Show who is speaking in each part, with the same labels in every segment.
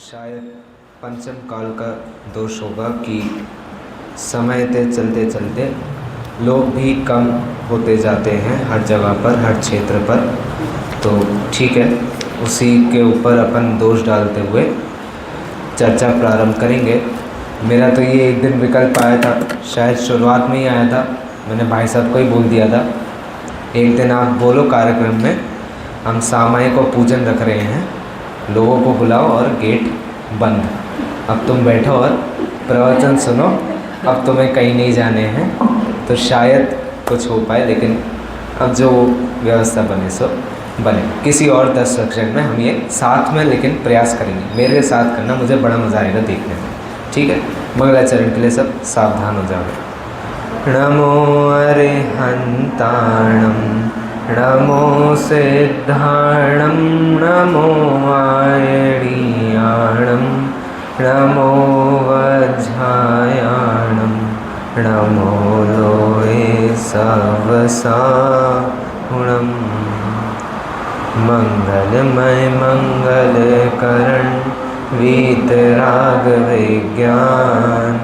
Speaker 1: शायद पंचम काल का दोष होगा कि समय के चलते चलते लोग भी कम होते जाते हैं हर जगह पर, हर क्षेत्र पर। तो ठीक है, उसी के ऊपर अपन दोष डालते हुए चर्चा प्रारंभ करेंगे। मेरा तो ये एक दिन विकल्प आया था, शायद शुरुआत में ही आया था, मैंने भाई साहब को ही बोल दिया था, एक दिन आप बोलो कार्यक्रम में हम सामायिक और पूजन रख रहे हैं, लोगों को बुलाओ और गेट बंद। अब तुम बैठो और प्रवचन सुनो, अब तुम्हें कहीं नहीं जाने हैं। तो शायद कुछ हो पाए, लेकिन अब जो व्यवस्था बने सो बने। किसी और 10 सेक्शन में हम ये साथ में लेकिन प्रयास करेंगे। मेरे साथ करना, मुझे बड़ा मज़ा आएगा देखने में। ठीक है, मंगलाचरण के लिए सब सावधान हो जाओ। नमो अरिहंताणं नमो सिद्धाणं नमो आयणीयाणं नमो वज्रायाणं नमो लोहे सवसाहुणं। मंगलमय मंगलकरण वीतराग विज्ञान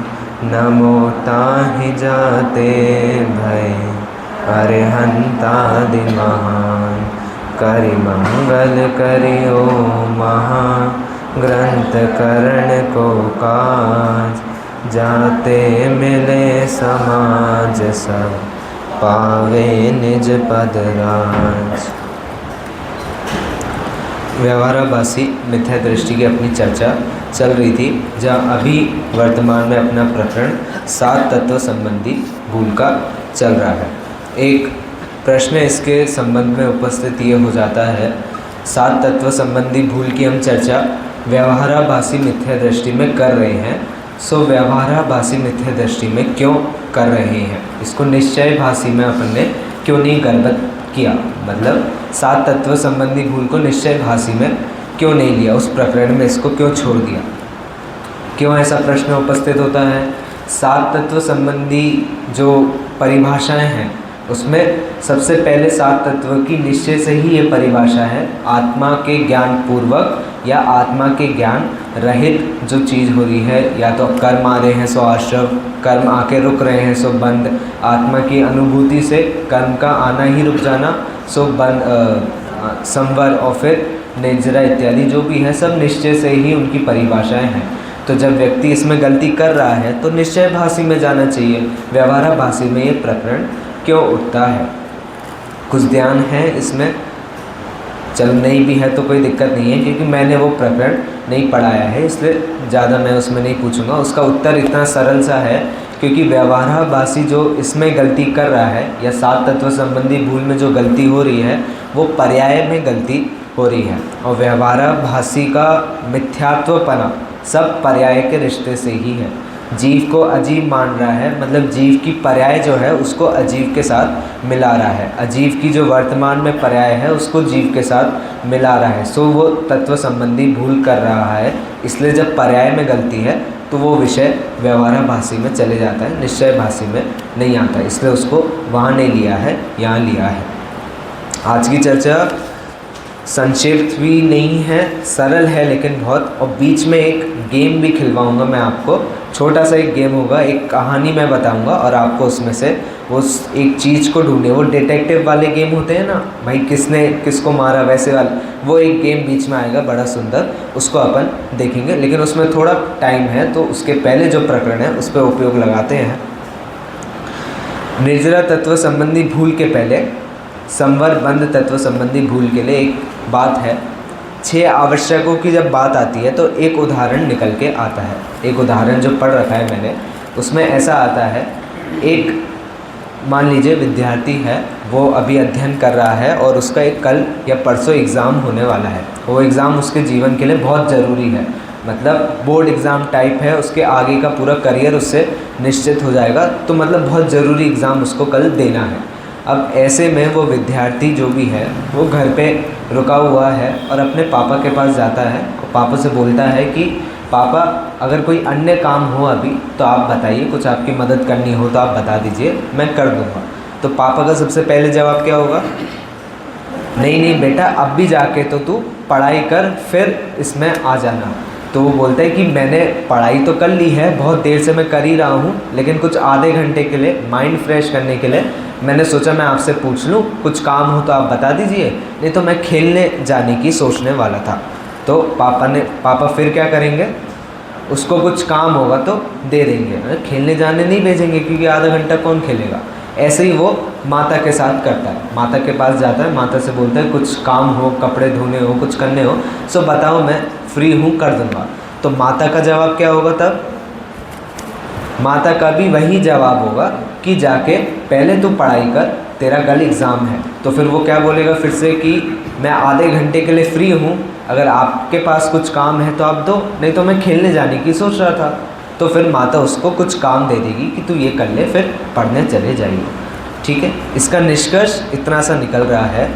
Speaker 1: नमो ताहि जाते भय अरिहंतादि महान। करि मंगल करियो महा ग्रंथ करण को काज। जाते मिले समाज सब पावे निज पद राज। व्यवहाराभासी मिथ्या दृष्टि की अपनी चर्चा चल रही थी, जहाँ अभी वर्तमान में अपना प्रकरण 7 तत्व संबंधी भूल का चल रहा है। एक प्रश्न इसके संबंध में उपस्थित ये हो जाता है, 7 तत्व संबंधी भूल की हम चर्चा व्यवहाराभासी मिथ्या दृष्टि में कर रहे हैं। सो व्यवहाराभासी मिथ्या दृष्टि में क्यों कर रहे हैं, इसको निश्चयभासी में अपन ने क्यों नहीं गड़बड़ किया, मतलब 7 तत्व संबंधी भूल को निश्चयभासी में क्यों नहीं लिया, उस प्रकरण में इसको क्यों छोड़ दिया, क्यों ऐसा प्रश्न उपस्थित होता है। 7 तत्व संबंधी जो परिभाषाएं हैं उसमें सबसे पहले 7 तत्व की निश्चय से ही ये परिभाषा है, आत्मा के ज्ञान पूर्वक या आत्मा के ज्ञान रहित जो चीज़ हो रही है, या तो कर्म आ रहे हैं सो आश्रव, कर्म आके रुक रहे हैं सो बंद, आत्मा की अनुभूति से कर्म का आना ही रुक जाना सो बंद, संवर और फिर निर्जरा इत्यादि जो भी है सब निश्चय से ही उनकी परिभाषाएं हैं। तो जब व्यक्ति इसमें गलती कर रहा है तो निश्चयभासी में जाना चाहिए, व्यवहाराभासी में ये प्रकरण क्यों उठता है। कुछ ध्यान है इसमें, चल नहीं भी है तो कोई दिक्कत नहीं है, क्योंकि मैंने वो प्रकरण नहीं पढ़ाया है इसलिए ज़्यादा मैं उसमें नहीं पूछूंगा। उसका उत्तर इतना सरल सा है, क्योंकि व्यवहाराभासी जो इसमें गलती कर रहा है या 7 तत्व संबंधी भूल में जो गलती हो रही है वो पर्याय में गलती हो रही है, और व्यवहाराभासी का मिथ्यात्वपना सब पर्याय के रिश्ते से ही है। जीव को अजीव मान रहा है, मतलब जीव की पर्याय जो है उसको अजीव के साथ मिला रहा है, अजीव की जो वर्तमान में पर्याय है उसको जीव के साथ मिला रहा है। सो वो तत्व संबंधी भूल कर रहा है, इसलिए जब पर्याय में गलती है तो वो विषय व्यवहाराभासी में चले जाता है, निश्चयभासी में नहीं आता, इसलिए उसको वहाँ नहीं लिया है, यहाँ लिया है। आज की चर्चा संक्षिप्त भी नहीं है, सरल है लेकिन बहुत, और बीच में एक गेम भी खिलवाऊंगा मैं आपको। छोटा सा एक गेम होगा, एक कहानी मैं बताऊंगा और आपको उसमें से उस एक चीज़ को ढूंढने, वो डिटेक्टिव वाले गेम होते हैं ना भाई, किसने किसको मारा वैसे वाला, वो एक गेम बीच में आएगा बड़ा सुंदर, उसको अपन देखेंगे, लेकिन उसमें थोड़ा टाइम है तो उसके पहले जो प्रकरण है उस पर उपयोग लगाते हैं। निर्जरा तत्व संबंधी भूल के पहले संवर बंध तत्व संबंधी भूल के लिए एक बात है। 6 आवश्यकों की जब बात आती है तो एक उदाहरण निकल के आता है। एक उदाहरण जो पढ़ रखा है मैंने उसमें ऐसा आता है, एक मान लीजिए विद्यार्थी है, वो अभी अध्ययन कर रहा है और उसका एक कल या परसों एग्ज़ाम होने वाला है। वो एग्ज़ाम उसके जीवन के लिए बहुत ज़रूरी है, मतलब बोर्ड एग्ज़ाम टाइप है, उसके आगे का पूरा करियर उससे निश्चित हो जाएगा, तो मतलब बहुत ज़रूरी एग्ज़ाम उसको कल देना है। अब ऐसे में वो विद्यार्थी जो भी है वो घर पे रुका हुआ है और अपने पापा के पास जाता है और पापा से बोलता है कि पापा अगर कोई अन्य काम हो अभी तो आप बताइए, कुछ आपकी मदद करनी हो तो आप बता दीजिए, मैं कर दूँगा। तो पापा का सबसे पहले जवाब क्या होगा, नहीं नहीं बेटा अब भी जाके तो तू पढ़ाई कर फिर इसमें आ जाना। तो वो बोलता है कि मैंने पढ़ाई तो कर ली है, बहुत देर से मैं कर ही रहा हूँ, लेकिन कुछ आधे घंटे के लिए माइंड फ्रेश करने के लिए मैंने सोचा मैं आपसे पूछ लूँ, कुछ काम हो तो आप बता दीजिए, नहीं तो मैं खेलने जाने की सोचने वाला था। तो पापा फिर क्या करेंगे, उसको कुछ काम होगा तो दे देंगे, खेलने जाने नहीं भेजेंगे क्योंकि आधा घंटा कौन खेलेगा। ऐसे ही वो माता के साथ करता है, माता के पास जाता है, माता से बोलता है कुछ काम हो, कपड़े धोने हो, कुछ करने हो, सो बताओ मैं फ्री हूँ, कर दूँगा। तो माता का जवाब क्या होगा तब, माता का भी वही जवाब होगा कि जाके पहले तू पढ़ाई कर, तेरा कल एग्ज़ाम है। तो फिर वो क्या बोलेगा फिर से कि मैं आधे घंटे के लिए फ्री हूँ, अगर आपके पास कुछ काम है तो आप दो, नहीं तो मैं खेलने जाने की सोच रहा था। तो फिर माता उसको कुछ काम दे देगी कि तू ये कर ले, फिर पढ़ने चले जाइए। ठीक है, इसका निष्कर्ष इतना सा निकल रहा है,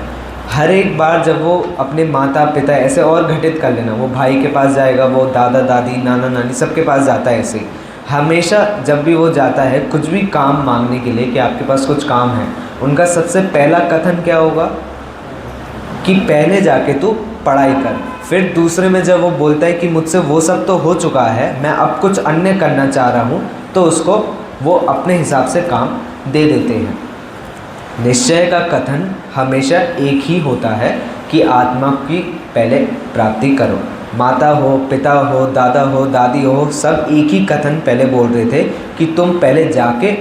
Speaker 1: हर एक बार जब वो अपने माता पिता ऐसे और घटित कर लेना, वो भाई के पास जाएगा, वो दादा दादी नाना नानी सबके पास जाता है, ऐसे ही हमेशा जब भी वो जाता है कुछ भी काम मांगने के लिए कि आपके पास कुछ काम है, उनका सबसे पहला कथन क्या होगा कि पहले जाके तू पढ़ाई कर। फिर दूसरे में जब वो बोलता है कि मुझसे वो सब तो हो चुका है, मैं अब कुछ अन्य करना चाह रहा हूँ, तो उसको वो अपने हिसाब से काम दे देते हैं। निश्चय का कथन हमेशा एक ही होता है कि आत्मा की पहले प्राप्ति करो। माता हो, पिता हो, दादा हो, दादी हो, सब एक ही कथन पहले बोल रहे थे कि तुम पहले जाके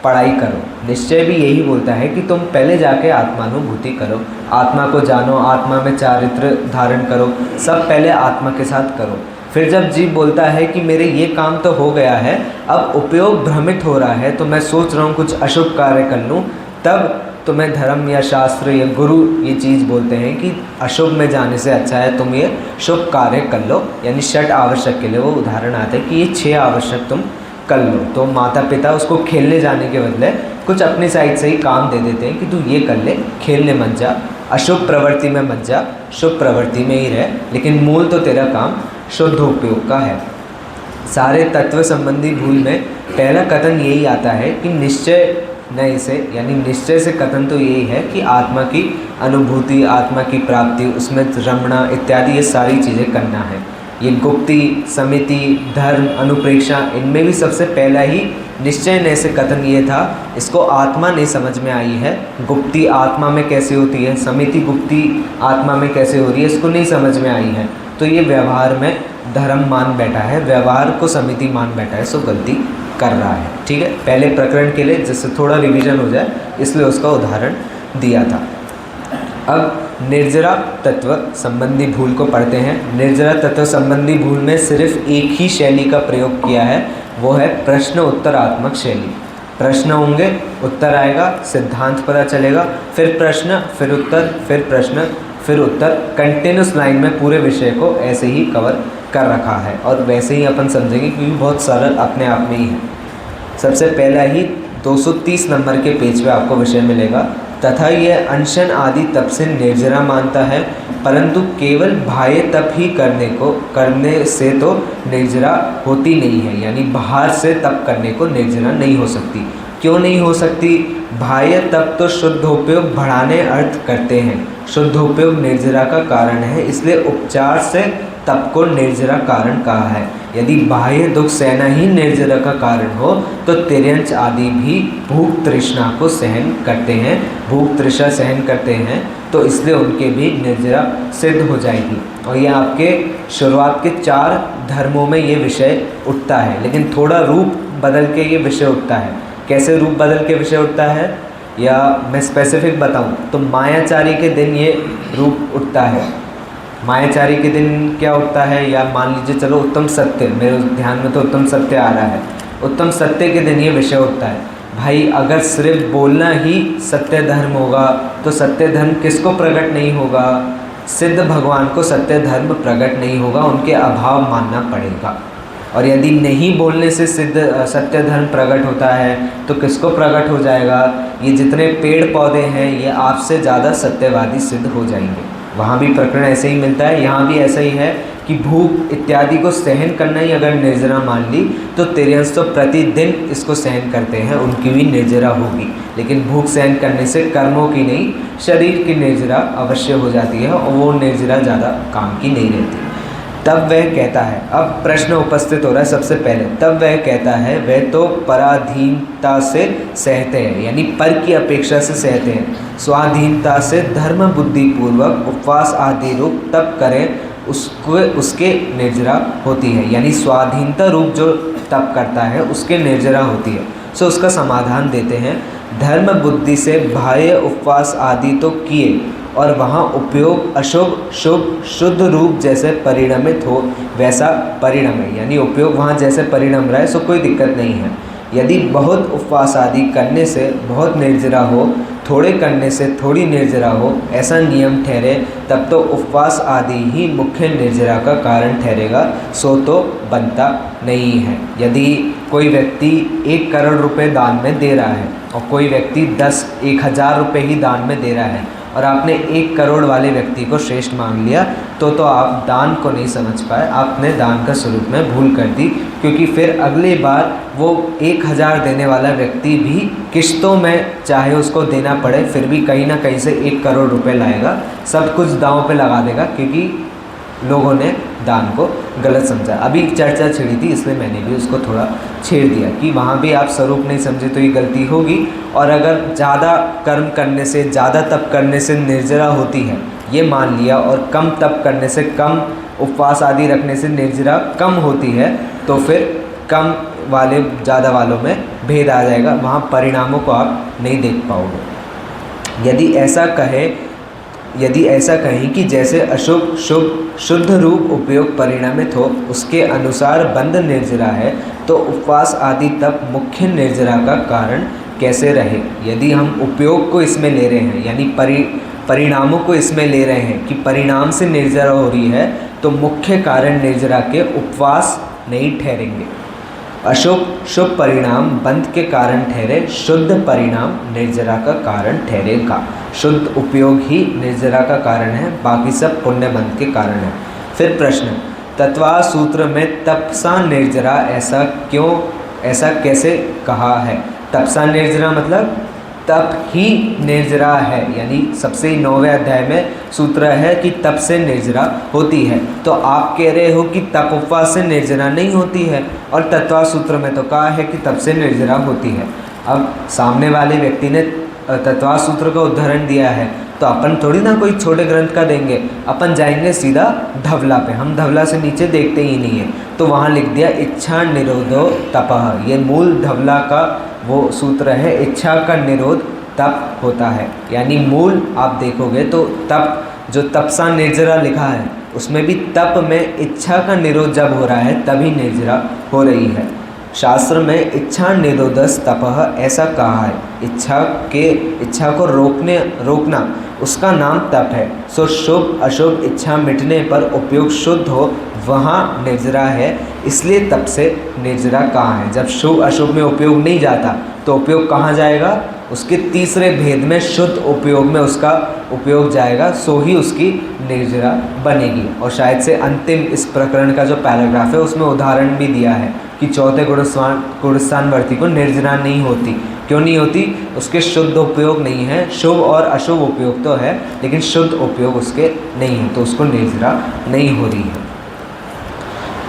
Speaker 1: पढ़ाई करो। निश्चय भी यही बोलता है कि तुम पहले जाके आत्मानुभूति करो, आत्मा को जानो, आत्मा में चारित्र धारण करो, सब पहले आत्मा के साथ करो। फिर जब जीव बोलता है कि मेरे ये काम तो हो गया है, अब उपयोग भ्रमित हो रहा है, तो मैं सोच रहा हूँ कुछ अशुभ कार्य कर लूँ, तब तुम्हें धर्म या शास्त्र या गुरु ये चीज़ बोलते हैं कि अशुभ में जाने से अच्छा है तुम ये शुभ कार्य कर लो। यानी 6 आवश्यक के लिए वो उदाहरण आता है कि ये 6 आवश्यक तुम कर लो। तो माता पिता उसको खेलने जाने के बदले कुछ अपनी साइड से ही काम दे देते हैं कि तू ये कर ले, खेलने मत जा, अशुभ प्रवृत्ति में मत जा, शुभ प्रवृत्ति में ही रह, लेकिन मूल तो तेरा काम शुद्ध उपयोग का है। सारे तत्व संबंधी भूल में पहला कथन यही आता है कि निश्चय नए से, यानी निश्चय से कथन तो यही है कि आत्मा की अनुभूति, आत्मा की प्राप्ति, उसमें रमणा इत्यादि ये सारी चीज़ें करना है। ये गुप्ति, समिति, धर्म, अनुप्रेक्षा, इनमें भी सबसे पहला ही निश्चय नए से कथन ये था, इसको आत्मा नहीं समझ में आई है। गुप्ति आत्मा में कैसे होती है, समिति गुप्ति आत्मा में कैसे हो रही है, इसको नहीं समझ में आई है, तो ये व्यवहार में धर्म मान बैठा है, व्यवहार को समिति मान बैठा है, सो गलती कर रहा है। ठीक है, पहले प्रकरण के लिए जिससे थोड़ा रिवीजन हो जाए इसलिए उसका उदाहरण दिया था। अब निर्जरा तत्व संबंधी भूल को पढ़ते हैं। निर्जरा तत्व संबंधी भूल में सिर्फ एक ही शैली का प्रयोग किया है, वो है प्रश्न उत्तरात्मक शैली। प्रश्न होंगे, उत्तर आएगा, सिद्धांत पता चलेगा, फिर प्रश्न, फिर उत्तर, फिर प्रश्न, फिर उत्तर, कंटिन्यूस लाइन में पूरे विषय को ऐसे ही कवर कर रखा है और वैसे ही अपन समझेंगे क्योंकि बहुत सरल अपने आप में ही है। सबसे पहला ही 230 नंबर के पेज पे आपको विषय मिलेगा, तथा यह अनशन आदि तप से निर्जरा मानता है, परंतु केवल बाह्य तप ही करने से तो निर्जरा होती नहीं है। यानी बाहर से तप करने को निर्जरा नहीं हो सकती। क्यों नहीं हो सकती? बाह्य तप तो शुद्धोपयोग बढ़ाने अर्थ करते हैं, शुद्धोपयोग निर्जरा का कारण है, इसलिए उपचार से तप को निर्जरा कारण कहा है। यदि बाह्य दुख सहना ही निर्जरा का कारण हो तो तिर्यंच आदि भी भूख तृष्णा को सहन करते हैं, भूख तृष्णा सहन करते हैं, तो इसलिए उनके भी निर्जरा सिद्ध हो जाएगी। और ये आपके शुरुआत के 4 धर्मों में ये विषय उठता है, लेकिन थोड़ा रूप बदल के ये विषय उठता है। कैसे रूप बदल के विषय उठता है, या मैं स्पेसिफिक बताऊं तो मायाचारी के दिन ये रूप उठता है। मायाचारी के दिन क्या उठता है, या मान लीजिए चलो उत्तम सत्य, मेरे ध्यान में तो उत्तम सत्य आ रहा है, उत्तम सत्य के दिन ये विषय उठता है। भाई अगर सिर्फ बोलना ही सत्य धर्म होगा तो सत्य धर्म किसको प्रकट नहीं होगा? सिद्ध भगवान को सत्य धर्म प्रकट नहीं होगा, उनके अभाव मानना पड़ेगा। और यदि नहीं बोलने से सिद्ध सत्य धर्म प्रकट होता है तो किसको प्रकट हो जाएगा? ये जितने पेड़ पौधे हैं ये आपसे ज़्यादा सत्यवादी सिद्ध हो जाएंगे। वहाँ भी प्रकरण ऐसे ही मिलता है, यहाँ भी ऐसा ही है कि भूख इत्यादि को सहन करना ही अगर निर्जरा मान ली तो तिर्यंस तो प्रतिदिन इसको सहन करते हैं, उनकी भी निर्जरा होगी। लेकिन भूख सहन करने से कर्मों की नहीं, शरीर की निर्जरा अवश्य हो जाती है और वो निर्जरा ज़्यादा काम की नहीं रहती। तब वह कहता है, अब प्रश्न उपस्थित हो रहा है सबसे पहले, तब वह कहता है वह तो पराधीनता से सहते हैं, यानी पर की अपेक्षा से सहते हैं। स्वाधीनता से धर्म बुद्धि पूर्वक उपवास आदि रूप तप करें उसके निर्जरा होती है, यानी स्वाधीनता रूप जो तप करता है उसके निर्जरा होती है। सो उसका समाधान देते हैं, धर्म बुद्धि से बाह्य उपवास आदि तो किए और वहाँ उपयोग अशुभ शुभ शुद्ध रूप जैसे परिणमित हो वैसा परिणम है, यानी उपयोग वहाँ जैसे परिणम रहा है, सो कोई दिक्कत नहीं है। यदि बहुत उपवास आदि करने से बहुत निर्जरा हो, थोड़े करने से थोड़ी निर्जरा हो, ऐसा नियम ठहरे, तब तो उपवास आदि ही मुख्य निर्जरा का कारण ठहरेगा, सो तो बनता नहीं है। यदि कोई व्यक्ति 1 करोड़ रुपए दान में दे रहा है और कोई व्यक्ति 10,000 रुपये ही दान में दे रहा है और आपने 1 करोड़ वाले व्यक्ति को श्रेष्ठ मान लिया, तो आप दान को नहीं समझ पाए, आपने दान का स्वरूप में भूल कर दी, क्योंकि फिर अगली बार वो 1,000 देने वाला व्यक्ति भी किश्तों में चाहे उसको देना पड़े, फिर भी कहीं ना कहीं से 1 करोड़ रुपए लाएगा, सब कुछ दांव पे लगा देगा, क्योंकि लोगों ने दान को गलत समझा। अभी चर्चा छिड़ी थी, इसलिए मैंने भी उसको थोड़ा छेड़ दिया कि वहाँ भी आप स्वरूप नहीं समझे तो ये गलती होगी। और अगर ज़्यादा कर्म करने से, ज़्यादा तप करने से निर्जरा होती है ये मान लिया, और कम तप करने से, कम उपवास आदि रखने से निर्जरा कम होती है, तो फिर कम वाले ज़्यादा वालों में भेद आ जाएगा, वहाँ परिणामों को आप नहीं देख पाओगे। यदि ऐसा कहें कि जैसे अशुभ शुभ शुद्ध रूप उपयोग परिणामित हो उसके अनुसार बंद निर्जरा है, तो उपवास आदि तप मुख्य निर्जरा का कारण कैसे रहे। यदि हम उपयोग को इसमें ले रहे हैं, यानी परिणामों को इसमें ले रहे हैं कि परिणाम से निर्जरा हो रही है, तो मुख्य कारण निर्जरा के उपवास नहीं ठहरेंगे। अशुभ शुभ परिणाम बंध के कारण ठहरे, शुद्ध परिणाम निर्जरा का कारण ठहरेगा। शुद्ध उपयोग ही निर्जरा का कारण है, बाकी सब पुण्य बंध के कारण है। फिर प्रश्न, तत्वा सूत्र में तपसा निर्जरा ऐसा कैसे कहा है। तपसा निर्जरा मतलब तप ही निर्जरा है, यानी सबसे 9वें अध्याय में सूत्र है कि तप से निर्जरा होती है। तो आप कह रहे हो कि तप उपवास से निर्जरा नहीं होती है, और तत्वा सूत्र में तो कहा है कि तप से निर्जरा होती है। अब सामने वाले व्यक्ति ने तत्वा सूत्र का उदाहरण दिया है, तो अपन थोड़ी ना कोई छोटे ग्रंथ का देंगे, अपन जाएंगे सीधा धवला पे, हम धवला से नीचे देखते ही नहीं है। तो वहाँ लिख दिया इच्छा निरोधो तपः, ये मूल धवला का वो सूत्र है, इच्छा का निरोध तप होता है। यानी मूल आप देखोगे तो तप, जो तपसा निर्जरा लिखा है उसमें भी तप में इच्छा का निरोध जब हो रहा है तभी निर्जरा हो रही है। शास्त्र में इच्छा निरोधस तपः ऐसा कहा है, इच्छा को रोकना उसका नाम तप है। सो शुभ अशुभ इच्छा मिटने पर उपयोग शुद्ध हो वहाँ निर्जरा है, इसलिए तप से निर्जरा कहाँ है। जब शुभ अशुभ में उपयोग नहीं जाता तो उपयोग कहाँ जाएगा, उसके तीसरे भेद में शुद्ध उपयोग में उसका उपयोग जाएगा, सो ही उसकी निर्जरा बनेगी। और शायद से अंतिम इस प्रकरण का जो पैराग्राफ है उसमें उदाहरण भी दिया है कि चौथे गुणस्थानवर्ती को निर्जरा नहीं होती। क्यों नहीं होती, उसके शुद्ध उपयोग नहीं है, शुभ और अशुभ उपयोग तो है लेकिन शुद्ध उपयोग उसके नहीं है, तो उसको निर्जरा नहीं हो रही है।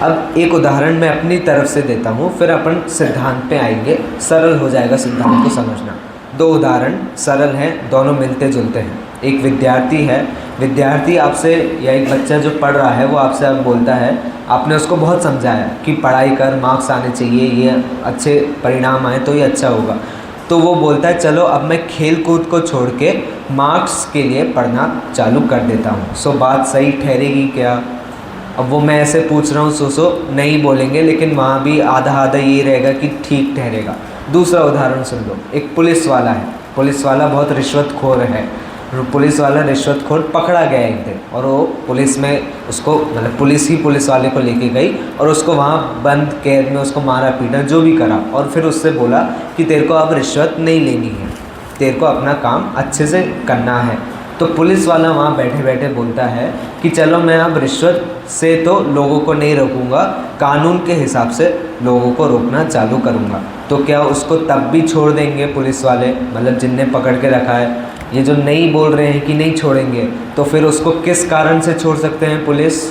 Speaker 1: अब एक उदाहरण मैं अपनी तरफ से देता हूँ, फिर अपन सिद्धांत पे आएंगे, सरल हो जाएगा सिद्धांत को समझना। 2 उदाहरण सरल हैं, दोनों मिलते जुलते हैं। एक विद्यार्थी आपसे, या एक बच्चा जो पढ़ रहा है वो आपसे अब बोलता है, आपने उसको बहुत समझाया कि पढ़ाई कर, मार्क्स आने चाहिए, ये अच्छे परिणाम आए तो ये अच्छा होगा। तो वो बोलता है चलो अब मैं खेल कूद को छोड़ के मार्क्स के लिए पढ़ना चालू कर देता हूँ। सो बात सही ठहरेगी क्या। अब वो मैं ऐसे पूछ रहा हूँ, सो नहीं बोलेंगे, लेकिन वहाँ भी आधा ये रहेगा कि ठीक ठहरेगा। दूसरा उदाहरण सुन लो, एक पुलिस वाला है, पुलिस वाला बहुत रिश्वतखोर है, पुलिस वाला रिश्वतखोर पकड़ा गया एक दिन, और वो पुलिस में उसको, मतलब पुलिस ही पुलिस वाले को लेके गई और उसको वहाँ बंद कैद में उसको मारा पीटा जो भी करा, और फिर उससे बोला कि तेरे को अब रिश्वत नहीं लेनी है, तेरे को अपना काम अच्छे से करना है। तो पुलिस वाला वहाँ बैठे बैठे बोलता है कि चलो मैं अब रिश्वत से तो लोगों को नहीं रोकूंगा, कानून के हिसाब से लोगों को रोकना चालू करूँगा। तो क्या उसको तब भी छोड़ देंगे पुलिस वाले, मतलब जिनने पकड़ के रखा है। ये जो नहीं बोल रहे हैं कि नहीं छोड़ेंगे, तो फिर उसको किस कारण से छोड़ सकते हैं पुलिस,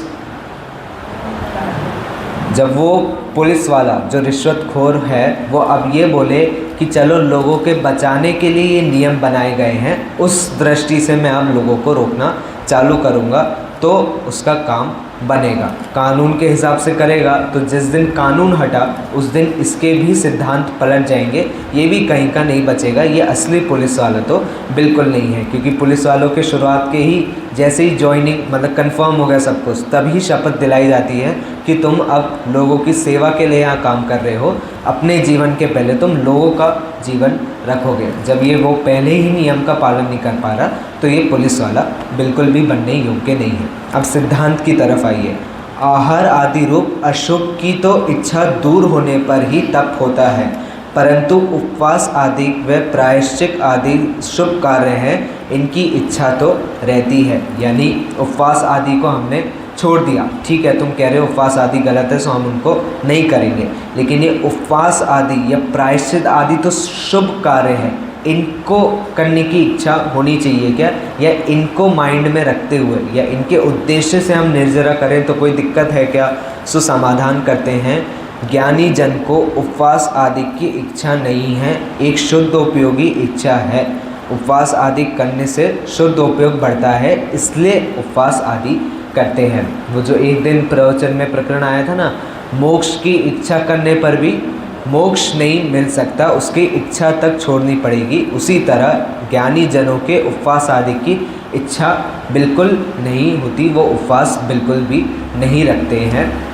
Speaker 1: जब वो पुलिस वाला जो रिश्वतखोर है वो अब ये बोले कि चलो लोगों के बचाने के लिए ये नियम बनाए गए हैं, उस दृष्टि से मैं अब लोगों को रोकना चालू करूँगा, तो उसका काम बनेगा। कानून के हिसाब से करेगा तो जिस दिन कानून हटा उस दिन इसके भी सिद्धांत पलट जाएंगे, ये भी कहीं का नहीं बचेगा। ये असली पुलिस वाला तो बिल्कुल नहीं है, क्योंकि पुलिस वालों के शुरुआत के ही जैसे ही ज्वाइनिंग मतलब कंफर्म हो गया सब कुछ, तभी शपथ दिलाई जाती है कि तुम अब लोगों की सेवा के लिए यहाँ काम कर रहे हो, अपने जीवन के पहले तुम लोगों का जीवन रखोगे। जब ये वो पहले ही नियम का पालन नहीं कर पा रहा तो ये पुलिस वाला बिल्कुल भी बनने योग्य नहीं है। अब सिद्धांत की तरफ आइए। आहार आदि रूप अशुभ की तो इच्छा दूर होने पर ही तप होता है, परंतु उपवास आदि व प्रायश्चित आदि शुभ कार्य हैं, इनकी इच्छा तो रहती है। यानी उपवास आदि को हमने छोड़ दिया, ठीक है, तुम कह रहे हो उपवास आदि गलत है सो हम उनको नहीं करेंगे, लेकिन ये उपवास आदि या प्रायश्चित आदि तो शुभ कार्य है, इनको करने की इच्छा होनी चाहिए क्या, या इनको माइंड में रखते हुए या इनके उद्देश्य से हम निर्जरा करें तो कोई दिक्कत है क्या? सो समाधान करते हैं, ज्ञानी जन को उपवास आदि की इच्छा नहीं है, एक शुद्ध उपयोगी इच्छा है। उपवास आदि करने से शुद्ध उपयोग बढ़ता है, इसलिए उपवास आदि करते हैं। वो जो एक दिन प्रवचन में प्रकरण आया था ना, मोक्ष की इच्छा करने पर भी मोक्ष नहीं मिल सकता, उसकी इच्छा तक छोड़नी पड़ेगी। उसी तरह ज्ञानी जनों के उपवास आदि की इच्छा बिल्कुल नहीं होती, वो उपवास बिल्कुल भी नहीं रखते हैं,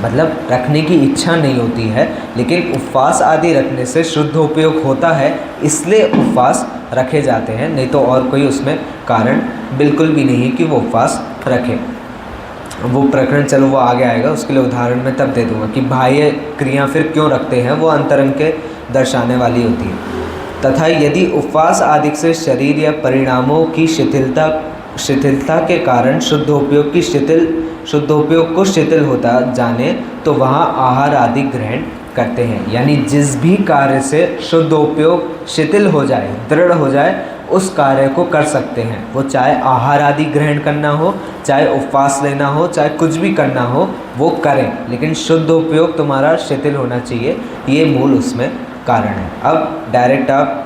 Speaker 1: मतलब रखने की इच्छा नहीं होती है, लेकिन उपवास आदि रखने से शुद्ध उपयोग होता है, इसलिए उपवास रखे जाते हैं, नहीं तो और कोई उसमें कारण बिल्कुल भी नहीं है कि वो उपवास रखें। वो प्रकरण चलो वो आगे आएगा, उसके लिए उदाहरण मैं तब दे दूंगा कि बाह्य क्रिया फिर क्यों रखते हैं, वो अंतरंग के दर्शाने वाली होती है। तथा यदि उपवास आदि से शरीर या परिणामों की शिथिलता के कारण शुद्ध उपयोग को शिथिल होता जाने तो वहाँ आहार आदि ग्रहण करते हैं। यानी जिस भी कार्य से शुद्ध उपयोग शिथिल हो जाए, दृढ़ हो जाए, उस कार्य को कर सकते हैं। वो चाहे आहार आदि ग्रहण करना हो, चाहे उपवास लेना हो, चाहे कुछ भी करना हो, वो करें, लेकिन शुद्ध उपयोग तुम्हारा शिथिल होना चाहिए, ये मूल उसमें कारण है। अब डायरेक्ट आप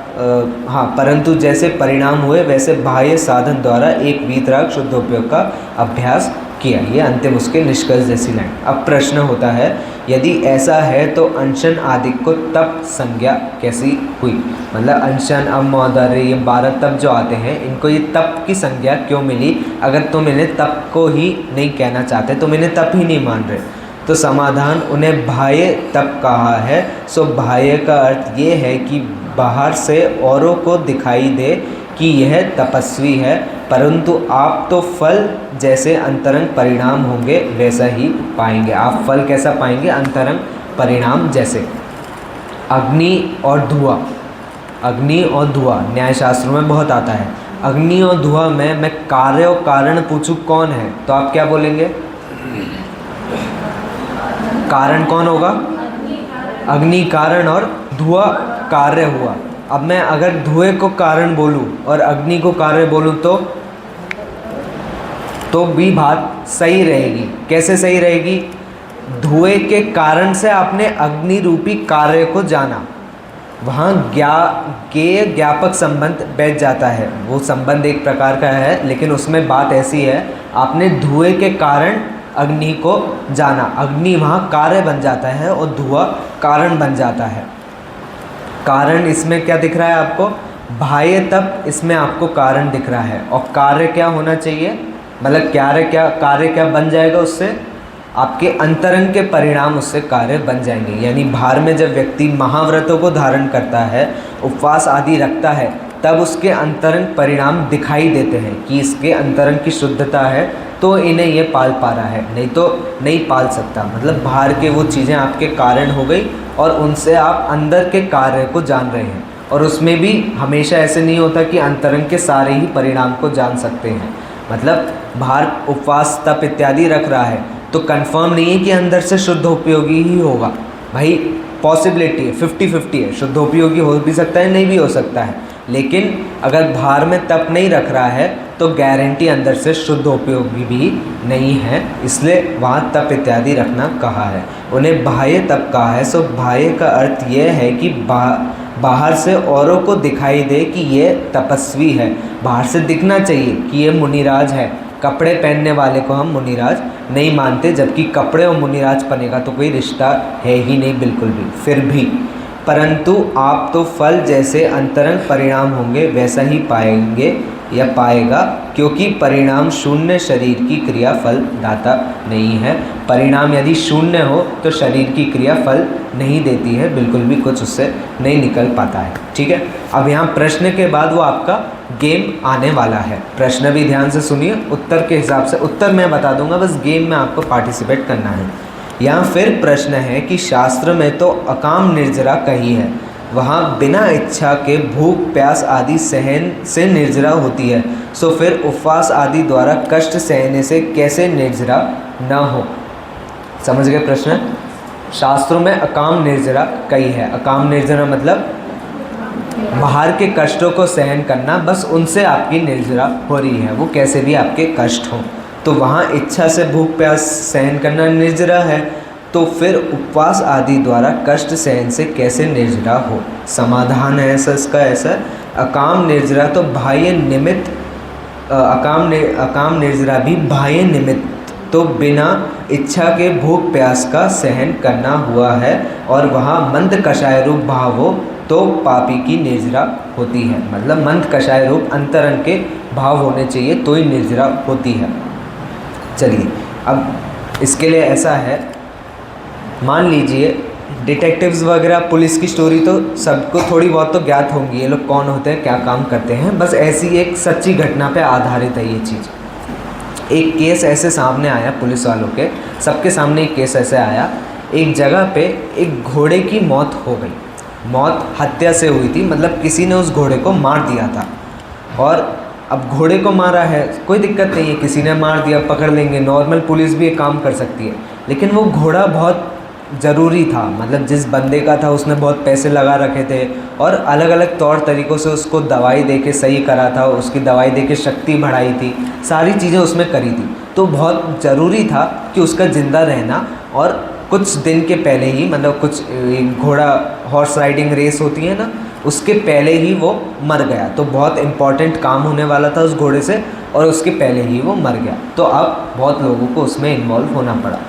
Speaker 1: परंतु जैसे परिणाम हुए वैसे बाह्य साधन द्वारा एक वीतराग शुद्ध उपयोग का अभ्यास किया। ये अंतिम उसके निष्कर्ष जैसी लाइन। अब प्रश्न होता है, यदि ऐसा है तो अनशन आदि को तप संज्ञा कैसी हुई? मतलब अनशन, अवमौदर्य, ये 12 तप जो आते हैं, इनको ये तप की संज्ञा क्यों मिली? अगर तुम इन्हें तप को ही नहीं कहना चाहते, तुम इन्हें तप ही नहीं मान रहे, तो समाधान, उन्हें बाह्य तप कहा है। सो बाह्य का अर्थ ये है कि बाहर से औरों को दिखाई दे कि यह तपस्वी है, परंतु आप तो फल जैसे अंतरंग परिणाम होंगे वैसा ही पाएंगे। आप फल कैसा पाएंगे? अंतरंग परिणाम जैसे। अग्नि और धुआं, अग्नि और धुआं न्याय शास्त्रों में बहुत आता है। अग्नि और धुआं में मैं कार्य और कारण पूछूं कौन है, तो आप क्या बोलेंगे? कारण कौन होगा? अग्नि कारण और धुआं कार्य हुआ। अब मैं अगर धुएं को कारण बोलूं और अग्नि को कार्य बोलूं तो भी बात सही रहेगी। कैसे सही रहेगी? धुएं के कारण से आपने अग्नि रूपी कार्य को जाना, वहाँ ज्ञेय ज्ञापक संबंध बैठ जाता है। वो संबंध एक प्रकार का है, लेकिन उसमें बात ऐसी है, आपने धुएं के कारण अग्नि को जाना, अग्नि वहाँ कार्य बन जाता है और धुआं कारण बन जाता है। कारण इसमें क्या दिख रहा है आपको? बाह्य तप इसमें आपको कारण दिख रहा है। और कार्य क्या होना चाहिए? मतलब कार्य क्या बन जाएगा उससे? आपके अंतरंग के परिणाम उससे कार्य बन जाएंगे। यानी बाहर में जब व्यक्ति महाव्रतों को धारण करता है, उपवास आदि रखता है, तब उसके अंतरंग परिणाम दिखाई देते हैं कि इसके अंतरंग की शुद्धता है, तो इन्हें ये पाल पा रहा है, नहीं तो नहीं पाल सकता। मतलब बाहर के वो चीज़ें आपके कारण हो गई और उनसे आप अंदर के कार्य को जान रहे हैं। और उसमें भी हमेशा ऐसे नहीं होता कि अंतरंग के सारे ही परिणाम को जान सकते हैं। मतलब बाहर उपवास तप इत्यादि रख रहा है तो कंफर्म नहीं है कि अंदर से शुद्ध उपयोगी ही होगा। भाई पॉसिबिलिटी है, 50-50 है, शुद्ध उपयोगी हो भी सकता है, नहीं भी हो सकता है। लेकिन अगर बाहर में तप नहीं रख रहा है तो गारंटी अंदर से शुद्ध उपयोगी भी नहीं है, इसलिए वहाँ तप इत्यादि रखना कहा है। उन्हें बाह्य तप कहा है। सो बाह्य का अर्थ यह है कि बाहर से औरों को दिखाई दे कि ये तपस्वी है, बाहर से दिखना चाहिए कि ये मुनिराज है। कपड़े पहनने वाले को हम मुनिराज नहीं मानते, जबकि कपड़े और मुनिराज पने का तो कोई रिश्ता है ही नहीं बिल्कुल भी। फिर भी परंतु आप तो फल जैसे अंतरंग परिणाम होंगे वैसा ही पाएंगे या पाएगा, क्योंकि परिणाम शून्य शरीर की क्रिया फल दाता नहीं है। परिणाम यदि शून्य हो तो शरीर की क्रिया फल नहीं देती है, बिल्कुल भी कुछ उससे नहीं निकल पाता है। ठीक है, अब यहाँ प्रश्न के बाद वो आपका गेम आने वाला है। प्रश्न भी ध्यान से सुनिए, उत्तर के हिसाब से उत्तर मैं बता दूंगा, बस गेम में आपको पार्टिसिपेट करना है। यहाँ फिर प्रश्न है कि शास्त्र में तो अकाम निर्जरा कही है, वहाँ बिना इच्छा के भूख प्यास आदि सहन से निर्जरा होती है, सो फिर उपवास आदि द्वारा कष्ट सहने से कैसे निर्जरा न हो। समझ गए प्रश्न? शास्त्रों में अकाम निर्जरा कही है। अकाम निर्जरा मतलब बाहर के कष्टों को सहन करना, बस उनसे आपकी निर्जरा हो रही है, वो कैसे भी आपके कष्ट हों। तो वहाँ इच्छा से भूख प्यास सहन करना निर्जरा है, तो फिर उपवास आदि द्वारा कष्ट सहन से कैसे निर्जरा हो। समाधान है ऐसा इसका ऐसा, अकाम निर्जरा तो बाह्य निमित्त, अकाम निर्जरा भी बाह्य निमित्त तो बिना इच्छा के भूख प्यास का सहन करना हुआ है, और वहाँ मंद कषाय रूप भाव हो तो पापी की निर्जरा होती है। मतलब मंद कषाय रूप अंतरंग के भाव होने चाहिए तो ही निर्जरा होती है। चलिए, अब इसके लिए ऐसा है, मान लीजिए डिटेक्टिव्स वगैरह पुलिस की स्टोरी तो सबको थोड़ी बहुत तो ज्ञात होंगी, ये लोग कौन होते हैं क्या काम करते हैं, बस ऐसी एक सच्ची घटना पे आधारित है ये चीज़। एक केस ऐसे सामने आया पुलिस वालों के, सबके सामने एक केस ऐसे आया, एक जगह पे एक घोड़े की मौत हो गई। मौत हत्या से हुई थी, मतलब किसी ने उस घोड़े को मार दिया था, और अब घोड़े को मारा है कोई दिक्कत नहीं है, किसी ने मार दिया पकड़ लेंगे, नॉर्मल पुलिस भी ये काम कर सकती है। लेकिन वो घोड़ा बहुत ज़रूरी था, मतलब जिस बंदे का था उसने बहुत पैसे लगा रखे थे, और अलग अलग तौर तरीक़ों से उसको दवाई दे के सही करा था, उसकी दवाई दे के शक्ति बढ़ाई थी, सारी चीज़ें उसमें करी थी। तो बहुत ज़रूरी था कि उसका ज़िंदा रहना, और कुछ दिन के पहले ही, मतलब कुछ घोड़ा हॉर्स राइडिंग रेस होती है ना, उसके पहले ही वो मर गया। तो बहुत इम्पॉर्टेंट काम होने वाला था उस घोड़े से, और उसके पहले ही वो मर गया। तो अब बहुत लोगों को उसमें इन्वॉल्व होना पड़ा।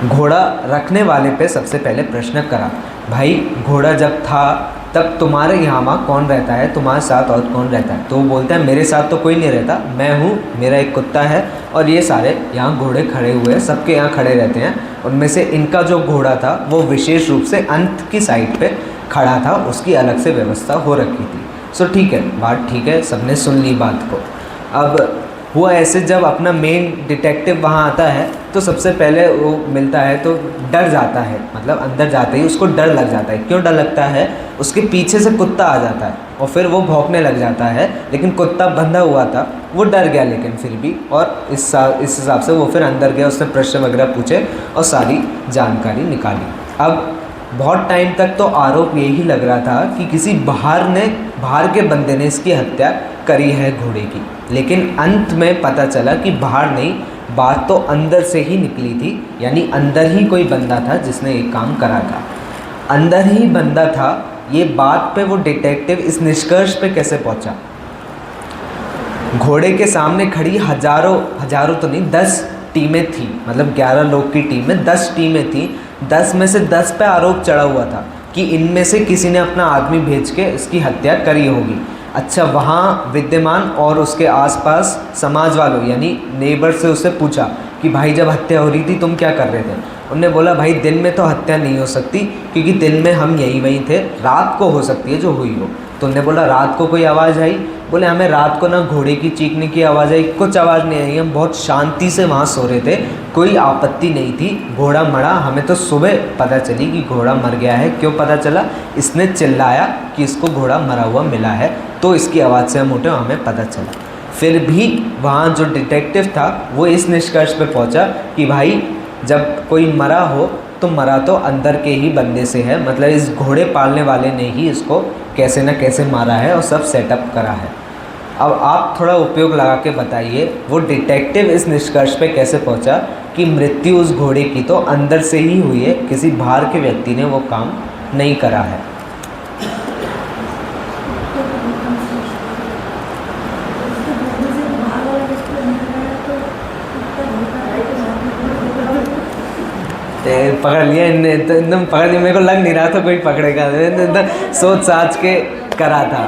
Speaker 1: घोड़ा रखने वाले पे सबसे पहले प्रश्न करा, भाई घोड़ा जब था तब तुम्हारे यहाँ वहाँ कौन रहता है, तुम्हारे साथ और कौन रहता है? तो वो बोलता है मेरे साथ तो कोई नहीं रहता, मैं हूँ, मेरा एक कुत्ता है, और ये सारे यहाँ घोड़े खड़े हुए हैं, सबके यहाँ खड़े रहते हैं। उनमें से इनका जो घोड़ा था वो विशेष रूप से अंत की साइड पे खड़ा था, उसकी अलग से व्यवस्था हो रखी थी। सो ठीक है, बात ठीक है, सबने सुन ली बात को। अब हुआ ऐसे, जब अपना मेन डिटेक्टिव वहाँ आता है तो सबसे पहले वो मिलता है तो डर जाता है, मतलब अंदर जाते ही उसको डर लग जाता है। क्यों डर लगता है? उसके पीछे से कुत्ता आ जाता है और फिर वो भौंकने लग जाता है, लेकिन कुत्ता बंधा हुआ था, वो डर गया लेकिन फिर भी, और इस हिसाब से वो फिर अंदर गया, उसने प्रश्न वगैरह पूछे और सारी जानकारी निकाली। अब बहुत टाइम तक तो आरोप यही लग रहा था कि किसी बाहर के बंदे ने इसकी हत्या करी है घोड़े की, लेकिन अंत में पता चला कि बाहर नहीं, बात तो अंदर से ही निकली थी, यानी अंदर ही कोई बंदा था जिसने ये काम करा था, अंदर ही बंदा था। ये बात पे वो डिटेक्टिव इस निष्कर्ष पे कैसे पहुंचा? घोड़े के सामने खड़ी हजारों तो नहीं, 10 टीमें थी, मतलब 11 लोग की टीम में 10 टीमें थी। 10 में से 10 पे आरोप चढ़ा हुआ था कि इनमें से किसी ने अपना आदमी भेज के इसकी हत्या करी होगी। अच्छा, वहाँ विद्यमान और उसके आसपास समाज वालों यानी नेबर से उससे पूछा कि भाई जब हत्या हो रही थी तुम क्या कर रहे थे? उनने बोला भाई दिन में तो हत्या नहीं हो सकती, क्योंकि दिन में हम यहीं वहीं थे, रात को हो सकती है जो हुई हो। तो उनने बोला रात को कोई आवाज़ आई? बोले हमें रात को ना घोड़े की चीखने की आवाज़ आई, कुछ आवाज़ नहीं आई, हम बहुत शांति से वहाँ सो रहे थे, कोई आपत्ति नहीं थी। घोड़ा मरा, हमें तो सुबह पता चली कि घोड़ा मर गया है। क्यों पता चला? इसने चिल्लाया कि इसको घोड़ा मरा हुआ मिला है, तो इसकी आवाज़ से हम उठे, हमें पता चला। फिर भी वहाँ जो डिटेक्टिव था वो इस निष्कर्ष पे पहुँचा कि भाई जब कोई मरा हो तो मरा तो अंदर के ही बंदे से है, मतलब इस घोड़े पालने वाले ने ही इसको कैसे न कैसे मारा है और सब सेटअप करा है। अब आप थोड़ा उपयोग लगा के बताइए वो डिटेक्टिव इस निष्कर्ष पे कैसे पहुंचा कि मृत्यु उस घोड़े की तो अंदर से ही हुई है, किसी बाहर के व्यक्ति ने वो काम नहीं करा है। पकड़ लिया इनने तो, एकदम पकड़ लिया। मेरे को लग नहीं रहा था कोई पकड़ेगा, एकदम सोच साच के करा था।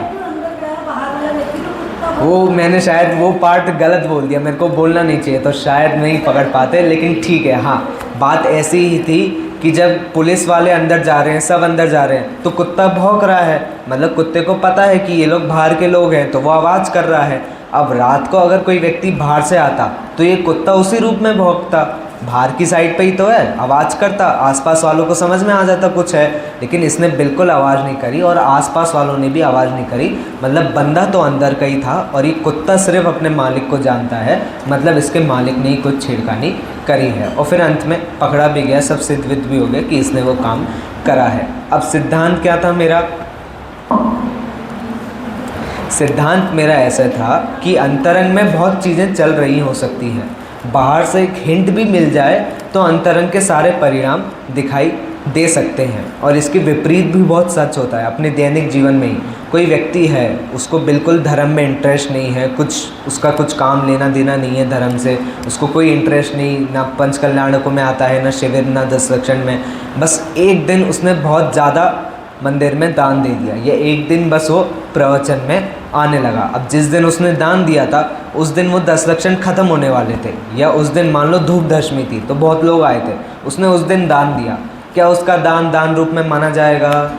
Speaker 1: वो मैंने शायद वो पार्ट गलत बोल दिया, मेरे को बोलना नहीं चाहिए, तो शायद नहीं पकड़ पाते। लेकिन ठीक है, हाँ बात ऐसी ही थी कि जब पुलिस वाले अंदर जा रहे हैं, सब अंदर जा रहे हैं, तो कुत्ता भौंक रहा है। मतलब कुत्ते को पता है कि ये लोग बाहर के लोग हैं, तो वो आवाज़ कर रहा है। अब रात को अगर कोई व्यक्ति बाहर से आता तो ये कुत्ता उसी रूप में भौंकता, बाहर की साइड पे ही तो है, आवाज़ करता, आसपास वालों को समझ में आ जाता कुछ है। लेकिन इसने बिल्कुल आवाज़ नहीं करी और आसपास वालों ने भी आवाज़ नहीं करी। मतलब बंदा तो अंदर का ही था और ये कुत्ता सिर्फ अपने मालिक को जानता है, मतलब इसके मालिक ने ही कुछ छेड़खानी करी है। और फिर अंत में पकड़ा भी गया, सब सिद्ध भी हो गया कि इसने वो काम करा है। अब सिद्धांत क्या था मेरा? सिद्धांत मेरा ऐसा था कि अंतरंग में बहुत चीज़ें चल रही हो सकती हैं, बाहर से एक हिंट भी मिल जाए तो अंतरंग के सारे परिणाम दिखाई दे सकते हैं। और इसके विपरीत भी बहुत सच होता है अपने दैनिक जीवन में ही। कोई व्यक्ति है, उसको बिल्कुल धर्म में इंटरेस्ट नहीं है, उसका कुछ काम लेना देना नहीं है धर्म से, उसको कोई इंटरेस्ट नहीं, ना पंच कल्याणकों में आता है, ना शिविर, ना दशलक्षण में। बस एक दिन उसने बहुत ज़्यादा मंदिर में दान दे दिया, या एक दिन बस वो प्रवचन में आने लगा। अब जिस दिन उसने दान दिया था उस दिन वो 10 लक्षण ख़त्म होने वाले थे, या उस दिन मान लो धूप दशमी थी तो बहुत लोग आए थे, उसने उस दिन दान दिया। क्या उसका दान रूप में माना जाएगा?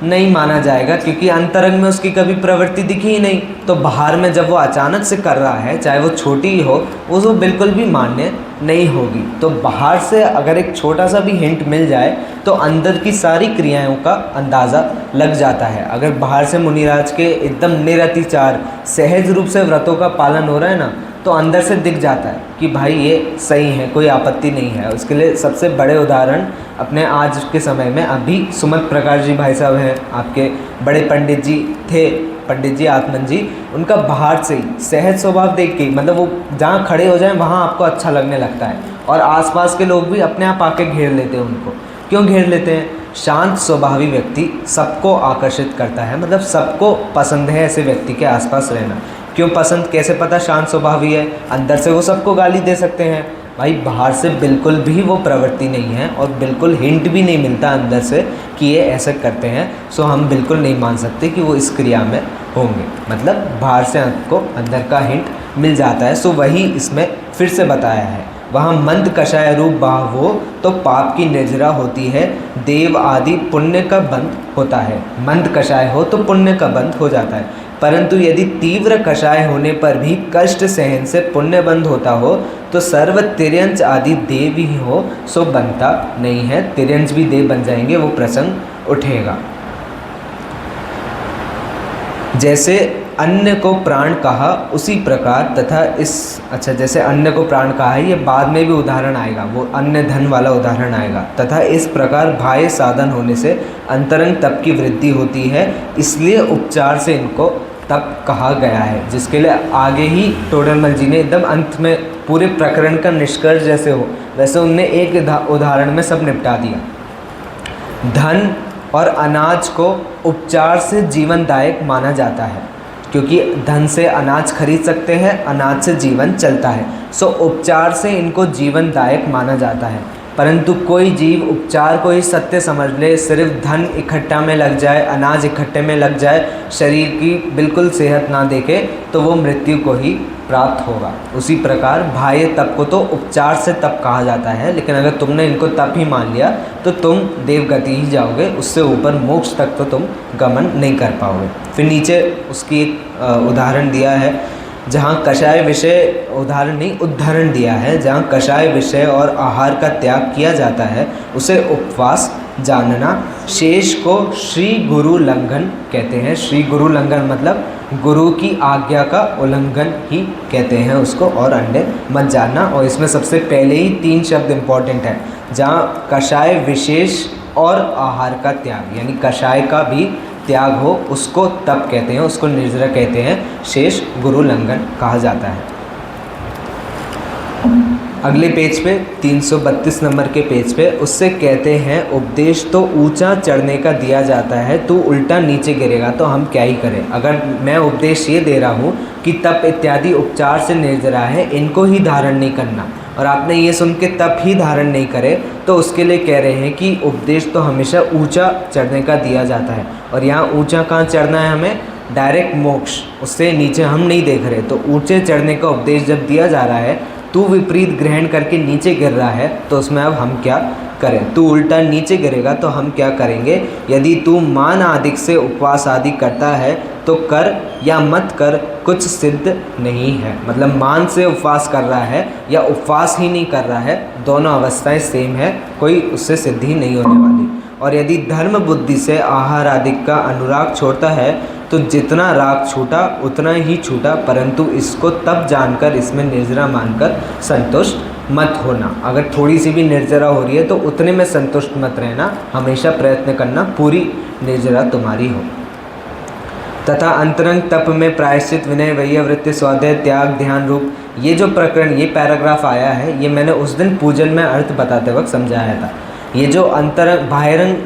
Speaker 1: नहीं माना जाएगा, क्योंकि अंतरंग में उसकी कभी प्रवृत्ति दिखी ही नहीं। तो बाहर में जब वो अचानक से कर रहा है, चाहे वो छोटी ही हो, वो बिल्कुल भी मान्य नहीं होगी। तो बाहर से अगर एक छोटा सा भी हिंट मिल जाए तो अंदर की सारी क्रियाओं का अंदाज़ा लग जाता है। अगर बाहर से मुनिराज के एकदम निरतिचार सहज रूप से व्रतों का पालन हो रहा है ना, तो अंदर से दिख जाता है कि भाई ये सही है, कोई आपत्ति नहीं है। उसके लिए सबसे बड़े उदाहरण अपने आज के समय में अभी सुमत प्रकाश जी भाई साहब हैं, आपके बड़े पंडित जी थे, पंडित जी आत्मन जी। उनका बाहर से ही सहज स्वभाव देख के, मतलब वो जहाँ खड़े हो जाएं वहाँ आपको अच्छा लगने लगता है, और आसपास के लोग भी अपने आप आके घेर लेते हैं उनको। क्यों घेर लेते हैं? शांत स्वभावी व्यक्ति सबको आकर्षित करता है, मतलब सबको पसंद है ऐसे व्यक्ति के आसपास रहना। क्यों पसंद, कैसे पता शांत स्वभावी है? अंदर से वो सबको गाली दे सकते हैं भाई, बाहर से बिल्कुल भी वो प्रवृत्ति नहीं है और बिल्कुल हिंट भी नहीं मिलता अंदर से कि ये ऐसे करते हैं। सो हम बिल्कुल नहीं मान सकते कि वो इस क्रिया में होंगे। मतलब बाहर से आपको अंदर का हिंट मिल जाता है। सो वही इसमें फिर से बताया है, वहाँ मंद कषाय रूप बाह हो तो पाप की निर्जरा होती है, देव आदि पुण्य का बंध होता है। मंद कषाय हो तो पुण्य का बंध हो जाता है, परंतु यदि तीव्र कषाय होने पर भी कष्ट सहन से पुण्य बंध होता हो तो सर्व तिर्यंच आदि देव ही हो सो बनता नहीं है। तिर्यंच भी देव बन जाएंगे, वो प्रसंग उठेगा। जैसे अन्य को प्राण कहा उसी प्रकार तथा जैसे अन्य को प्राण कहा है, ये बाद में भी उदाहरण आएगा, वो अन्य धन वाला उदाहरण आएगा। तथा इस प्रकार बाह्य साधन होने से अंतरंग तप की वृद्धि होती है, इसलिए उपचार से इनको तप कहा गया है। जिसके लिए आगे ही टोडरमल जी ने एकदम अंत में पूरे प्रकरण का निष्कर्ष जैसे हो वैसे उनने एक उदाहरण में सब निपटा दिया। धन और अनाज को उपचार से जीवनदायक माना जाता है, क्योंकि धन से अनाज खरीद सकते हैं, अनाज से जीवन चलता है। सो उपचार से इनको जीवनदायक माना जाता है। परंतु कोई जीव उपचार को ही सत्य समझ ले, सिर्फ धन इकट्ठा में लग जाए, अनाज इकट्ठे में लग जाए, शरीर की बिल्कुल सेहत ना देखे, तो वो मृत्यु को ही प्राप्त होगा। उसी प्रकार बाह्य तप को तो उपचार से तप कहा जाता है, लेकिन अगर तुमने इनको तप ही मान लिया तो तुम देवगति ही जाओगे, उससे ऊपर मोक्ष तक तो तुम गमन नहीं कर पाओगे। फिर नीचे उसकी एक उदाहरण दिया है, जहाँ कषाय विषय, उदाहरण नहीं उदाहरण दिया है, जहाँ कषाय विषय और आहार का त्याग किया जाता है उसे उपवास जानना। शेष को श्री गुरु लंघन कहते हैं। श्री गुरु लंघन मतलब गुरु की आज्ञा का उल्लंघन ही कहते हैं उसको, और अन्य मत जानना। और इसमें सबसे पहले ही 3 शब्द इम्पॉर्टेंट है, जहाँ कषाय विशेष और आहार का त्याग, यानी कषाय का भी त्याग हो उसको तप कहते हैं, उसको निर्जरा कहते हैं, शेष गुरु लंघन कहा जाता है। अगले पेज पे 332 नंबर के पेज पे उससे कहते हैं उपदेश तो ऊंचा चढ़ने का दिया जाता है, तू उल्टा नीचे गिरेगा तो हम क्या ही करें। अगर मैं उपदेश ये दे रहा हूँ कि तप इत्यादि उपचार से निर्जरा है, इनको ही धारण नहीं करना, और आपने ये सुन के तप ही धारण नहीं करे, तो उसके लिए कह रहे हैं कि उपदेश तो हमेशा ऊंचा चढ़ने का दिया जाता है। और यहाँ ऊंचा कहाँ चढ़ना है हमें? डायरेक्ट मोक्ष, उससे नीचे हम नहीं देख रहे। तो ऊंचे चढ़ने का उपदेश जब दिया जा रहा है, तू विपरीत ग्रहण करके नीचे गिर रहा है, तो उसमें अब हम क्या करें? तू उल्टा नीचे गिरेगा तो हम क्या करेंगे? यदि तू मान आदि से उपवास आदि करता है तो कर या मत कर, कुछ सिद्ध नहीं है। मतलब मान से उपवास कर रहा है या उपवास ही नहीं कर रहा है, दोनों अवस्थाएं सेम है, कोई उससे सिद्धि नहीं होने वाली। और यदि धर्म बुद्धि से आहार आदि का अनुराग छोड़ता है तो जितना राग छूटा उतना ही छूटा, परंतु इसको तब जानकर, इसमें निर्जरा मानकर संतुष्ट मत होना। अगर थोड़ी सी भी निर्जरा हो रही है तो उतने में संतुष्ट मत रहना, हमेशा प्रयत्न करना पूरी निर्जरा तुम्हारी हो। तथा अंतरंग तप में प्रायश्चित, विनय, वैयवृत्ति, स्वाध्याय, त्याग, ध्यान रूप, ये जो प्रकरण, ये पैराग्राफ आया है, ये मैंने उस दिन पूजन में अर्थ बताते वक्त समझाया था। ये जो अंतरंग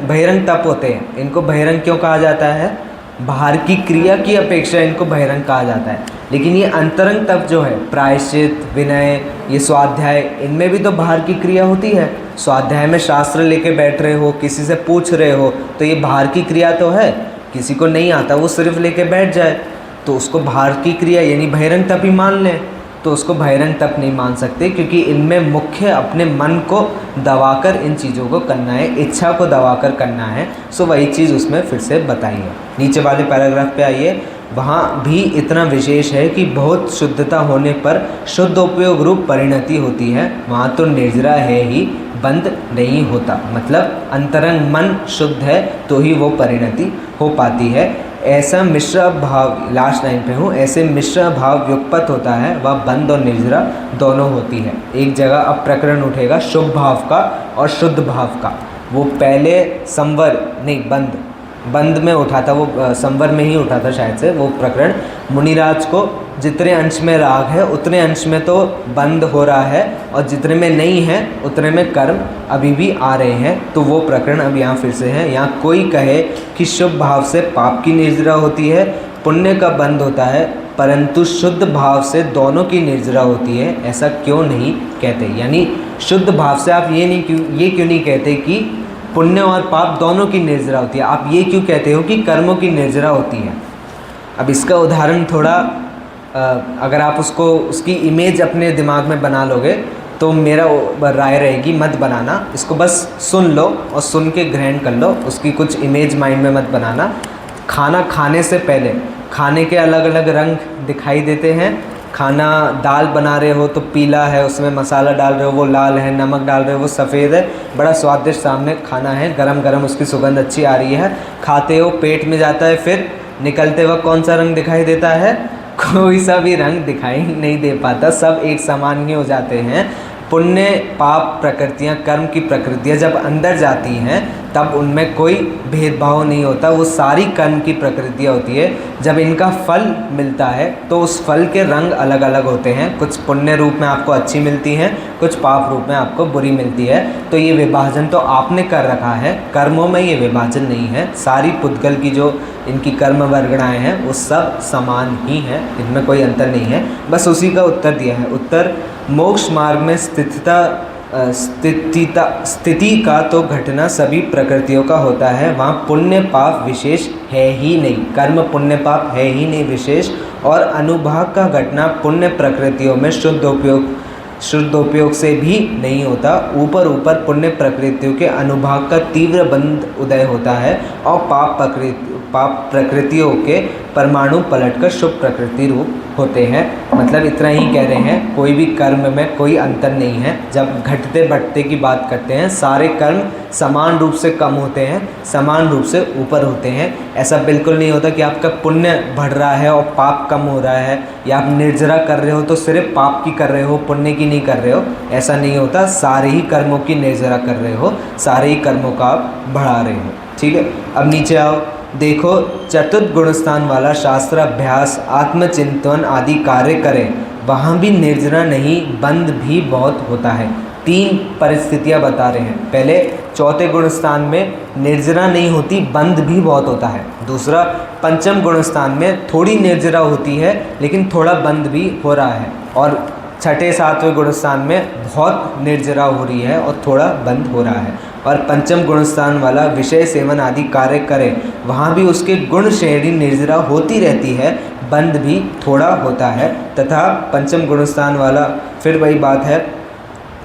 Speaker 1: बहिरंग तप होते हैं, इनको बहिरंग क्यों कहा जाता है? बाहर की क्रिया की अपेक्षा इनको बहिरंग कहा जाता है। लेकिन ये अंतरंग तप जो है, प्रायश्चित, विनय, ये स्वाध्याय, इनमें भी तो बाहर की क्रिया होती है। स्वाध्याय में शास्त्र लेके बैठ रहे हो, किसी से पूछ रहे हो, तो ये बाहर की क्रिया तो है। किसी को नहीं आता, वो सिर्फ लेके बैठ जाए तो उसको बाहर की क्रिया यानी बहिरंग तप ही मान लें, तो उसको बहिरंग तप नहीं मान सकते, क्योंकि इनमें मुख्य अपने मन को दबाकर इन चीज़ों को करना है, इच्छा को दबाकर करना है। सो वही चीज़ उसमें फिर से बताई है। नीचे वाले पैराग्राफ पे आइए, वहाँ भी इतना विशेष है कि बहुत शुद्धता होने पर शुद्ध उपयोग रूप परिणति होती है, वहाँ तो निर्जरा है ही, बंद नहीं होता। मतलब अंतरंग मन शुद्ध है तो ही वो परिणति हो पाती है। ऐसा मिश्र भाव, लास्ट लाइन पे हूँ, ऐसे मिश्र भाव युगपत होता है, वह बंद और निर्जरा दोनों होती है। एक जगह अब प्रकरण उठेगा शुभ भाव का और शुद्ध भाव का। वो पहले संवर नहीं, बंद में उठा था, वो संवर में ही उठा था शायद से वो प्रकरण। मुनिराज को जितने अंश में राग है उतने अंश में तो बंद हो रहा है, और जितने में नहीं है उतने में कर्म अभी भी आ रहे हैं। तो वो प्रकरण अब यहाँ फिर से है। यहाँ कोई कहे कि शुभ भाव से पाप की निर्जरा होती है, पुण्य का बंद होता है, परंतु शुद्ध भाव से दोनों की निर्जरा होती है, ऐसा क्यों नहीं कहते? यानी शुद्ध भाव से आप ये क्यों नहीं कहते कि पुण्य और पाप दोनों की निर्जरा होती है? आप ये क्यों कहते हो कि कर्मों की निर्जरा होती है? अब इसका उदाहरण थोड़ा अगर आप उसकी इमेज अपने दिमाग में बना लोगे तो मेरा राय रहेगी मत बनाना, इसको बस सुन लो और सुन के ग्रहण कर लो, उसकी कुछ इमेज माइंड में मत बनाना। खाना खाने से पहले खाने के अलग अलग रंग दिखाई देते हैं। खाना दाल बना रहे हो तो पीला है, उसमें मसाला डाल रहे हो वो लाल है, नमक डाल रहे हो वो सफ़ेद है, बड़ा स्वादिष्ट सामने खाना है, गरम गरम उसकी सुगंध अच्छी आ रही है। खाते हो पेट में जाता है, फिर निकलते वक्त कौन सा रंग दिखाई देता है? कोई सा भी रंग दिखाई नहीं दे पाता, सब एक समान ही हो जाते हैं। पुण्य पाप प्रकृतियाँ, कर्म की प्रकृतियाँ जब अंदर जाती हैं तब उनमें कोई भेदभाव नहीं होता, वो सारी कर्म की प्रकृतियाँ होती है। जब इनका फल मिलता है तो उस फल के रंग अलग अलग होते हैं, कुछ पुण्य रूप में आपको अच्छी मिलती हैं, कुछ पाप रूप में आपको बुरी मिलती है। तो ये विभाजन तो आपने कर रखा है, कर्मों में ये विभाजन नहीं है। सारी पुद्गल की जो इनकी कर्म वर्गणाएँ हैं वो सब समान ही हैं, इनमें कोई अंतर नहीं है। बस उसी का उत्तर दिया है। उत्तर मोक्ष मार्ग में स्थिति का तो घटना सभी प्रकृतियों का होता है, वहाँ पुण्य पाप विशेष है ही नहीं, कर्म पुण्य पाप है ही नहीं विशेष। और अनुभाग का घटना पुण्य प्रकृतियों में शुद्ध उपयोग से भी नहीं होता। ऊपर ऊपर पुण्य प्रकृतियों के अनुभाग का तीव्र बंध उदय होता है और पाप प्रकृतियों के परमाणु पलटकर शुभ प्रकृति रूप होते हैं। मतलब इतना ही कह रहे हैं, कोई भी कर्म में कोई अंतर नहीं है। जब घटते बढ़ते की बात करते हैं, सारे कर्म समान रूप से कम होते हैं, समान रूप से ऊपर होते हैं। ऐसा बिल्कुल नहीं होता कि आपका पुण्य बढ़ रहा है और पाप कम हो रहा है, या आप निर्जरा कर रहे हो तो सिर्फ पाप की कर रहे हो, पुण्य की नहीं कर रहे हो, ऐसा नहीं होता। सारे ही कर्मों की निर्जरा कर रहे हो, सारे ही कर्मों का आप बढ़ा रहे हो। ठीक है, अब नीचे आओ। देखो चतुर्थ गुणस्थान वाला शास्त्र अभ्यास, आत्मचिंतन आदि कार्य करे, वहाँ भी निर्जरा नहीं, बंध भी बहुत होता है। 3 परिस्थितियाँ बता रहे हैं। पहले चौथे गुणस्थान में निर्जरा नहीं होती, बंध भी बहुत होता है। दूसरा, पंचम गुणस्थान में थोड़ी निर्जरा होती है लेकिन थोड़ा बंध भी हो रहा है। और छठे 7वें गुणस्थान में बहुत निर्जरा हो रही है और थोड़ा बंध हो रहा है। और पंचम गुणस्थान वाला विषय सेवन आदि कार्य करे, वहाँ भी उसके गुण श्रेणी निर्जरा होती रहती है, बंध भी थोड़ा होता है। तथा पंचम गुणस्थान वाला फिर वही बात है,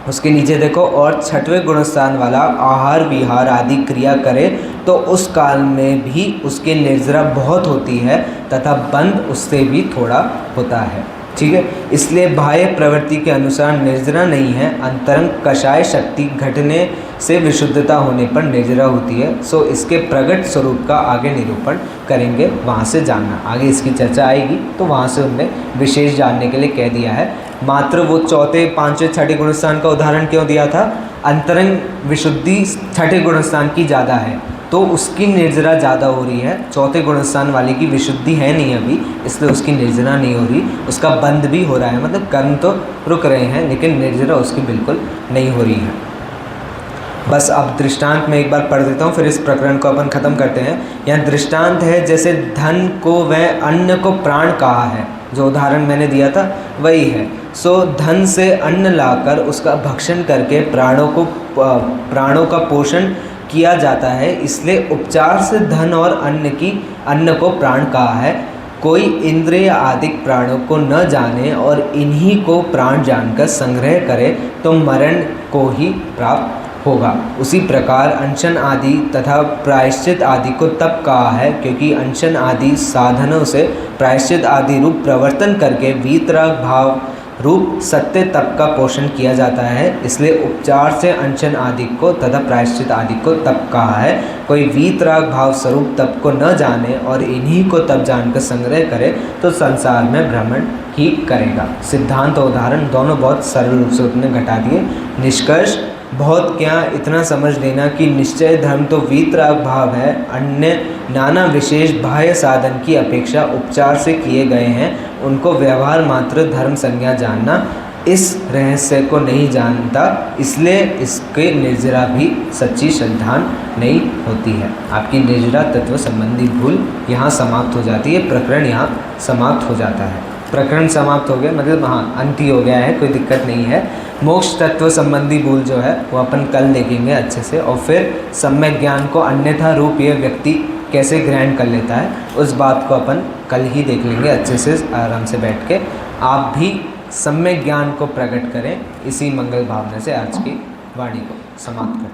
Speaker 1: उसके नीचे देखो, और 6वें गुणस्थान वाला आहार विहार आदि क्रिया करे तो उस काल में भी उसके निर्जरा बहुत होती है तथा बंध उससे भी थोड़ा होता है। ठीक है, इसलिए बाह्य प्रवृत्ति के अनुसार निर्जरा नहीं है, अंतरंग कषाय शक्ति घटने से विशुद्धता होने पर निर्जरा होती है। सो इसके प्रगट स्वरूप का आगे निरूपण करेंगे, वहाँ से जानना, आगे इसकी चर्चा आएगी तो वहाँ से उनने विशेष जानने के लिए कह दिया है। मात्र वो चौथे 5वें 6ठे गुणस्थान का उदाहरण क्यों दिया था? अंतरंग विशुद्धि 6ठे गुणस्थान की ज़्यादा है तो उसकी निर्जरा ज़्यादा हो रही है, चौथे गुणस्थान वाले की विशुद्धि है नहीं अभी, इसलिए उसकी निर्जरा नहीं हो रही, उसका बंध भी हो रहा है, मतलब कर्म तो रुक रहे हैं लेकिन निर्जरा उसकी बिल्कुल नहीं हो रही है। बस अब दृष्टांत में एक बार पढ़ देता हूँ, फिर इस प्रकरण को अपन ख़त्म करते हैं। यहाँ दृष्टांत है, जैसे धन को व अन्न को प्राण कहा है, जो उदाहरण मैंने दिया था वही है। सो धन से अन्न लाकर उसका भक्षण करके प्राणों का पोषण किया जाता है, इसलिए उपचार से धन और अन्न को प्राण कहा है। कोई इंद्रिय आदि प्राणों को न जाने और इन्हीं को प्राण जानकर संग्रह करे तो मरण को ही प्राप्त होगा। उसी प्रकार अनशन आदि तथा प्रायश्चित आदि को तप कहा है, क्योंकि अनशन आदि साधनों से प्रायश्चित आदि रूप प्रवर्तन करके वीतराग भाव रूप सत्य तप का पोषण किया जाता है, इसलिए उपचार से अनशन आदि को तथा प्रायश्चित आदि को तप कहा है। कोई वीतराग भाव स्वरूप तप को न जाने और इन्हीं को तप जानकर संग्रह करे तो संसार में भ्रमण ही करेगा। सिद्धांत और उदाहरण दोनों बहुत सरल रूप से उतने घटा दिए। निष्कर्ष, बहुत क्या इतना समझ लेना कि निश्चय धर्म तो वीतराग भाव है, अन्य नाना विशेष बाह्य साधन की अपेक्षा उपचार से किए गए हैं, उनको व्यवहार मात्र धर्म संज्ञा जानना, इस रहस्य को नहीं जानता, इसलिए इसके निर्जरा भी सच्ची श्रद्धान नहीं होती है। आपकी निर्जरा तत्व संबंधी भूल यहाँ समाप्त हो जाती है, प्रकरण यहाँ समाप्त हो जाता है। प्रकरण समाप्त हो गया, मतलब हाँ अंत ही हो गया है, कोई दिक्कत नहीं है। मोक्ष तत्व संबंधी भूल जो है वो अपन कल देखेंगे अच्छे से, और फिर सम्यक ज्ञान को अन्यथा रूप ये व्यक्ति कैसे ग्रहण कर लेता है, उस बात को अपन कल ही देख लेंगे अच्छे से आराम से बैठ के। आप भी सम्यक ज्ञान को प्रकट करें, इसी मंगल भावना से आज की वाणी को समाप्त करें।